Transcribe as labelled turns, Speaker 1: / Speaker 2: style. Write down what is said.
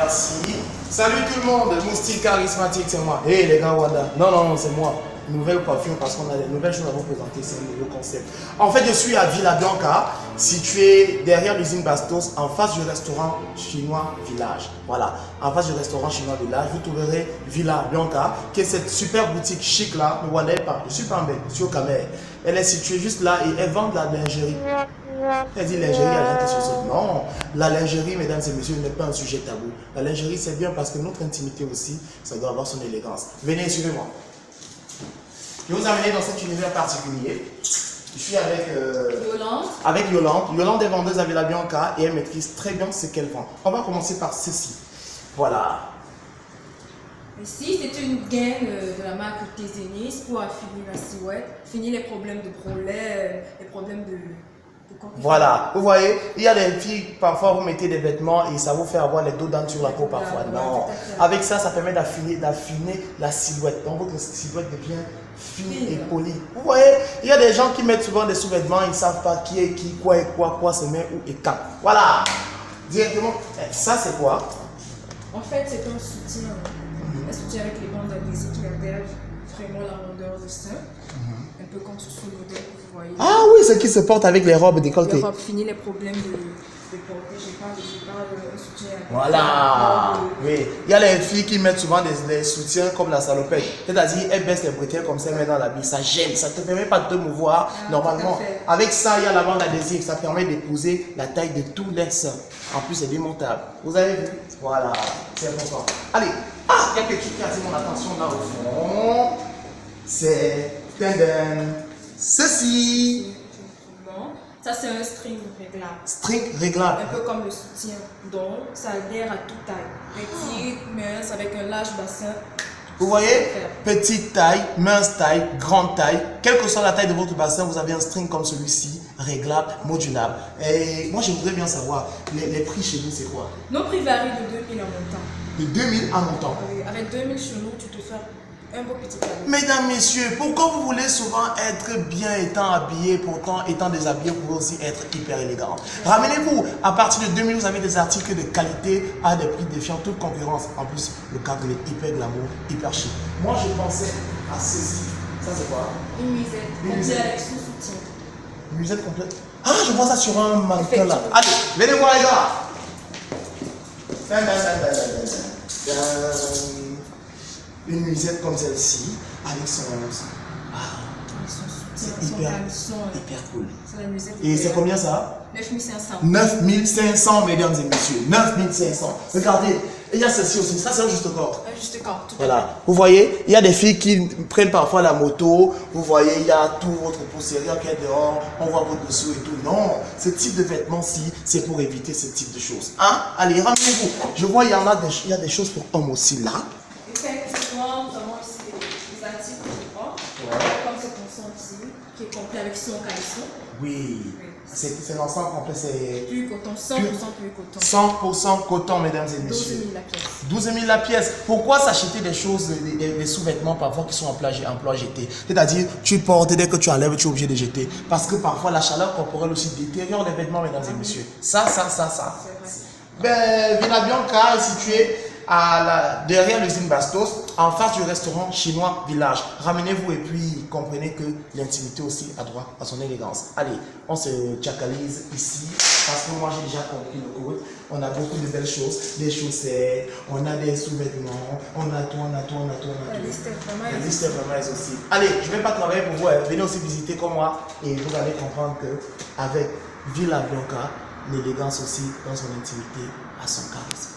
Speaker 1: Merci. Salut tout le monde, Moustique charismatique, c'est moi. Hey les gars, Wanda. Non, c'est moi. Nouvelle parfum parce qu'on a des nouvelles choses à vous présenter, c'est un nouveau concept. En fait, je suis à Villa Bianca, situé derrière l'usine Bastos, en face du restaurant chinois Village. Voilà, en face du restaurant chinois Village, vous trouverez Villa Bianca, qui est cette super boutique chic là. Mais Wanda, elle parle, je suis pas en belle, je suis au caméra. Elle est située juste là et elle vend de la lingerie. Elle dit lingerie, elle a quelque chose. Non, la lingerie, mesdames et messieurs, n'est pas un sujet tabou. La lingerie, c'est bien parce que notre intimité aussi, ça doit avoir son élégance. Venez, suivez-moi. Je vais vous amener dans cet univers particulier. Je suis avec Yolande. Yolande est vendeuse à Villa Bianca et elle maîtrise très bien ce qu'elle vend. On va commencer par ceci. Voilà.
Speaker 2: Ici, c'est une gaine de la marque Tézénis pour affiner la silhouette, finir les problèmes de brûleur, les problèmes de
Speaker 1: voilà, vous voyez, il y a des filles, parfois vous mettez des vêtements et ça vous fait avoir les dos dents sur la peau parfois. Non, avec ça, ça permet d'affiner la silhouette. Donc votre silhouette devient fine et polie. Vous voyez, il y a des gens qui mettent souvent des sous-vêtements, ils ne savent pas qui est qui, quoi se met, où et quand. Voilà, directement, ça c'est quoi?
Speaker 2: En fait, c'est un soutien. Un soutien avec les bandes adhésives qui adhèrent vraiment la rondeur du sein. Un peu comme sur le modèle que vous voyez.
Speaker 1: Ah oui, ce qui se porte avec les robes décolletées.
Speaker 2: Les robes finissent les problèmes de porter. J'ai pas un soutien.
Speaker 1: Voilà. Oui. Il y a les filles qui mettent souvent des soutiens comme la salopette. C'est-à-dire, elles baissent les bretelles comme ça, elles mettent dans la bille. Ça gêne. Ça ne te permet pas de te mouvoir normalement. Avec ça, il y a la bande adhésive. Ça permet d'épouser la taille de tous les seins. En plus, c'est démontable. Vous avez vu? Voilà. C'est important. Allez. Ah, il y a quelque chose qui attire mon attention là au fond. C'est ceci.
Speaker 2: Ça, c'est un string réglable.
Speaker 1: String réglable.
Speaker 2: Un peu comme le soutien. Donc, ça adhère à toute taille. Petit, mince, avec un large bassin.
Speaker 1: Vous voyez, petite taille, mince taille, grande taille. Quelle que soit la taille de votre bassin, vous avez un string comme celui-ci, réglable, modulable. Et moi, je voudrais bien savoir, les prix chez vous, c'est quoi?
Speaker 2: Nos prix varient de 2000 en montant.
Speaker 1: De 2000 en montant.
Speaker 2: Oui, avec 2000 chez nous, tu te fais un beau petit cadeau.
Speaker 1: Mesdames, messieurs, pourquoi vous voulez souvent être bien étant habillé, pourtant étant déshabillé, vous pouvez aussi être hyper élégant. Ramenez-vous, à partir de 2000, vous avez des articles de qualité à des prix défiant toute concurrence. En plus, le cadre est hyper glamour, hyper chic. Moi, je pensais à ceci. Ça, c'est quoi?
Speaker 2: Une musette. Une musette avec sous-soutien.
Speaker 1: Une musette complète. Ah, je vois ça sur un mannequin là. Allez, venez voir les gars. Une musette comme celle-ci, avec son... c'est hyper cool. Et c'est combien ça?
Speaker 2: 9500.
Speaker 1: 9500, mesdames et messieurs. 9500. Regardez, il y a celle-ci aussi. Ça, c'est un juste corps.
Speaker 2: Un juste corps, tout
Speaker 1: voilà. Vous voyez, il y a des filles qui prennent parfois la moto. Vous voyez, il y a tout votre poussière qui est dehors. On voit votre dessous et tout. Non, ce type de vêtements-ci, c'est pour éviter ce type de choses. Hein? Allez, ramenez-vous. Je vois, il y a des choses pour hommes aussi là.
Speaker 2: Effectivement, nous avons ici des articles de sport, comme ce qu'on sent ici, qui est complet avec son caleçon.
Speaker 1: Oui, c'est l'ensemble complet, c'est...
Speaker 2: Plus coton, 100% plus coton.
Speaker 1: 100% coton, mesdames et messieurs.
Speaker 2: 12 000 la pièce.
Speaker 1: 12 000 la pièce. Pourquoi s'acheter des choses, des sous-vêtements parfois qui sont en emploi jeté? C'est-à-dire, tu portes, dès que tu enlèves, tu es obligé de jeter. Parce que parfois, la chaleur corporelle aussi détériore les vêtements, mesdames et messieurs. Ça. Ben, Villa Bianca est située derrière l'usine Bastos, en face du restaurant chinois Village. Ramenez-vous et puis comprenez que l'intimité aussi a droit à son élégance. Allez, on se tchakalise ici parce que moi j'ai déjà compris le code. On a beaucoup de belles choses, des chaussettes, on a des sous-vêtements, on a tout.
Speaker 2: La liste est
Speaker 1: vraiment aussi. Allez, je ne vais pas travailler pour vous, hein. Venez aussi visiter comme moi et vous allez comprendre qu'avec Villa Bianca, l'élégance aussi dans son intimité a son charisme.